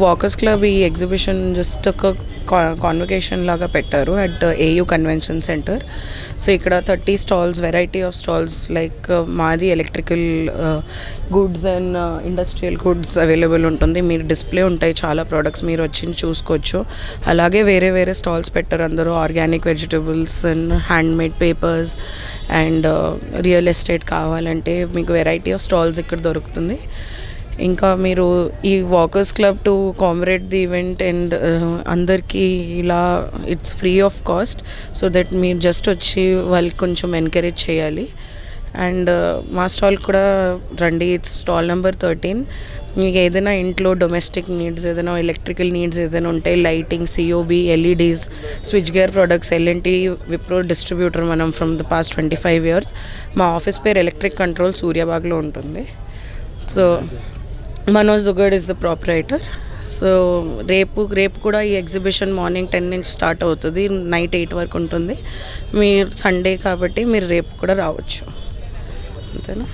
Walkers club ఈ exhibition just ఒక convocation లాగా పెట్టారు at AU convention centre. So ఇక్కడ 30 stalls, variety of stalls like మాది electrical goods and industrial goods available ఉంటుంది. మీరు డిస్ప్లే ఉంటాయి చాలా ప్రోడక్ట్స్, మీరు వచ్చి చూసుకోవచ్చు. అలాగే వేరే వేరే స్టాల్స్ పెట్టారు అందరూ, organic vegetables and handmade papers and real estate కావాలంటే మీకు వెరైటీ ఆఫ్ స్టాల్స్ ఇక్కడ దొరుకుతుంది. ఇంకా మీరు ఈ walkers club to commemorate the event and అందరికీ ఇలా it's free of cost, so that మీరు జస్ట్ వచ్చి వాళ్ళకి కొంచెం ఎంకరేజ్ చేయాలి. అండ్ మా స్టాల్ కూడా రండి, ఇట్స్ స్టాల్ నెంబర్ 13. మీకు ఏదైనా ఇంట్లో డొమెస్టిక్ నీడ్స్, ఏదైనా ఎలక్ట్రికల్ నీడ్స్ ఏదైనా ఉంటే, lighting, COB, LEDs, switch gear products, LNT Wipro distributor మనం ఫ్రమ్ ద పాస్ట్ 25 years. మా ఆఫీస్ పేరు ఎలక్ట్రిక్ కంట్రోల్ సూర్యాబాగ్లో ఉంటుంది. So Manoj Dugad is the proprietor. So రేపు కూడా ఈ ఎగ్జిబిషన్ మార్నింగ్ 10 నుంచి స్టార్ట్ అవుతుంది, నైట్ 8 వరకు ఉంటుంది. మీరు సండే కాబట్టి మీరు రేపు కూడా రావచ్చు, అంతేనా?